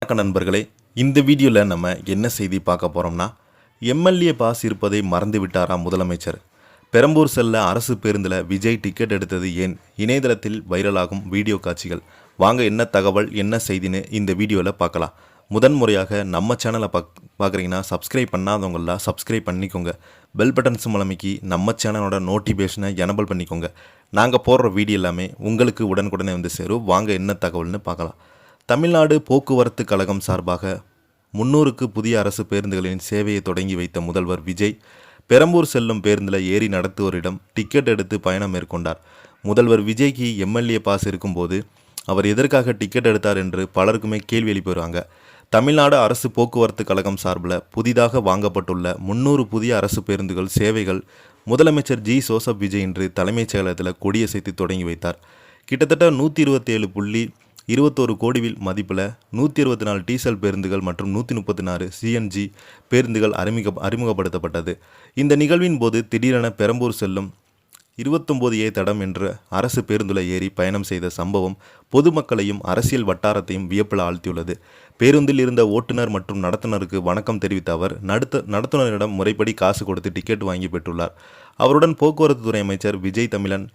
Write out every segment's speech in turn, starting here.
வணக்க நண்பர்களே, இந்த வீடியோவில் நம்ம என்ன செய்தி பார்க்க போகிறோம்னா, எம்எல்ஏ பாஸ் இருப்பதை மறந்து விட்டாராம் முதலமைச்சர். பெரம்பூர் செல்ல அரசு பேருந்தில் விஜய் டிக்கெட் எடுத்தது ஏன்? இணையதளத்தில் வைரலாகும் வீடியோ காட்சிகள். வாங்க என்ன தகவல் என்ன செய்தின்னு இந்த வீடியோவில் பார்க்கலாம். முதன்முறையாக நம்ம சேனலை பார்க்குறீங்கன்னா சப்ஸ்கிரைப் பண்ணாதவங்களாம் சப்ஸ்கிரைப் பண்ணிக்கோங்க. பெல் பட்டன் சிம்பல் அமைக்கி நம்ம சேனலோட நோட்டிஃபிகேஷனை எனபிள் பண்ணிக்கோங்க. நாங்கள் போடுற வீடியோ எல்லாமே உங்களுக்கு உடனுக்குடனே வந்து சேரும். வாங்க என்ன தகவல்னு பார்க்கலாம். தமிழ்நாடு போக்குவரத்து கழகம் சார்பாக 300க்கு புதிய அரசு பேருந்துகளின் சேவையை தொடங்கி வைத்த முதல்வர் விஜய் பெரம்பூர் செல்லும் பேருந்தில் ஏறி நடத்துவோரிடம் டிக்கெட் எடுத்து பயணம் மேற்கொண்டார். முதல்வர் விஜய்க்கு எம்எல்ஏ பாஸ் இருக்கும்போது அவர் எதற்காக டிக்கெட் எடுத்தார் என்று பலருக்குமே கேள்வி எழுப்பி வருவாங்க. தமிழ்நாடு அரசு போக்குவரத்து கழகம் சார்பில் புதிதாக வாங்கப்பட்டுள்ள 300 புதிய அரசு பேருந்துகள் சேவைகள் முதலமைச்சர் ஜோசப் விஜய் இன்று தலைமைச் செயலகத்தில் கொடியசைத்து தொடங்கி வைத்தார். கிட்டத்தட்ட 127.21 கோடிவில் மதிப்பில் 124 டீசல் பேருந்துகள் மற்றும் 134 சிஎன்ஜி பேருந்துகள் அறிமுகப்படுத்தப்பட்டது. இந்த நிகழ்வின் போது திடீரென பெரம்பூர் செல்லும் 29A தடம் என்ற அரசு பேருந்துல ஏறி பயணம் செய்த சம்பவம் பொதுமக்களையும் அரசியல் வட்டாரத்தையும் வியப்பில் ஆழ்த்தியுள்ளது. பேருந்தில் இருந்த ஓட்டுநர் மற்றும் நடத்துனருக்கு வணக்கம் தெரிவித்த அவர் நடத்துனரிடம் முறைப்படி காசு கொடுத்து டிக்கெட் வாங்கி பெற்றுள்ளார். அவருடன் போக்குவரத்து துறை அமைச்சர் விஜய் தமிழன்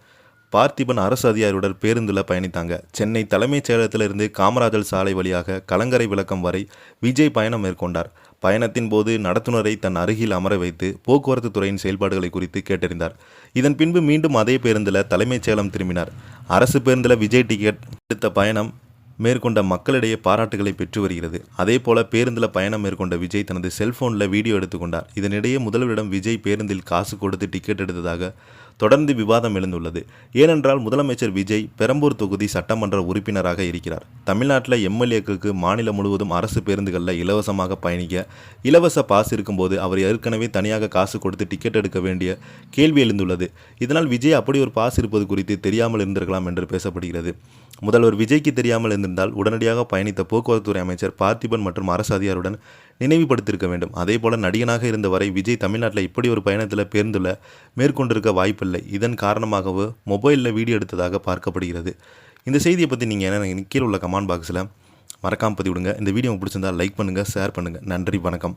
பார்த்திபன் அரசு அதிகாரியுடன் பேருந்தில் பயணித்தாங்க. சென்னை தலைமைச் செயலகத்திலிருந்து காமராஜர் சாலை வழியாக கலங்கரை விளக்கம் வரை விஜய் பயணம் மேற்கொண்டார். பயணத்தின் போது நடத்துனரை தன் அருகில் அமர வைத்து போக்குவரத்து துறையின் செயல்பாடுகளை குறித்து கேட்டறிந்தார். இதன் பின்பு மீண்டும் அதே பேருந்தில் தலைமைச் செயலம் திரும்பினார். அரசு பேருந்தில் விஜய் டிக்கெட் எடுத்த பயணம் மேற்கொண்ட மக்களிடையே பாராட்டுகளை பெற்று வருகிறது. அதேபோல பேருந்தில் பயணம் மேற்கொண்ட விஜய் தனது செல்போனில் வீடியோ எடுத்துக்கொண்டார். இதனிடையே முதல்வரிடம் விஜய் பேருந்தில் காசு கொடுத்து டிக்கெட் எடுத்ததாக தொடர்ந்து விவாதம் எழுந்துள்ளது. ஏனென்றால் முதலமைச்சர் விஜய் பெரம்பூர் தொகுதி சட்டமன்ற உறுப்பினராக இருக்கிறார். தமிழ்நாட்டில் எம்எல்ஏக்களுக்கு மாநிலம் முழுவதும் அரசு பேருந்துகளில் இலவசமாக பயணிக்க இலவச பாஸ் இருக்கும்போது அவர் ஏற்கனவே தனியாக காசு கொடுத்து டிக்கெட் எடுக்க வேண்டிய கேள்வி எழுந்துள்ளது. இதனால் விஜய் அப்படி ஒரு பாஸ் இருப்பது குறித்து தெரியாமல் இருந்திருக்கலாம் என்று பேசப்படுகிறது. முதல்வர் விஜய்க்கு தெரியாமல் இருந்திருந்தால் உடனடியாக பயணித்த போக்குவரத்துறை அமைச்சர் பார்த்திபன் மற்றும் அரசு அதிகாரியுடன் நினைவுபடுத்தியிருக்க வேண்டும். அதேபோல நடிகனாக இருந்த வரை விஜய் தமிழ்நாட்டில் இப்படி ஒரு பயணத்தில் பேருந்தில் மேற்கொண்டிருக்க வாய்ப்பில்லை. இதன் காரணமாகவே மொபைலில் வீடியோ எடுத்ததாக பார்க்கப்படுகிறது. இந்த செய்தியை பற்றி நீங்கள் என்ன கீழே உள்ள கமெண்ட் பாக்ஸில் மறக்காமல் பதிவிடுங்க. இந்த வீடியோ பிடிச்சிருந்தால் லைக் பண்ணுங்கள், ஷேர் பண்ணுங்கள். நன்றி, வணக்கம்.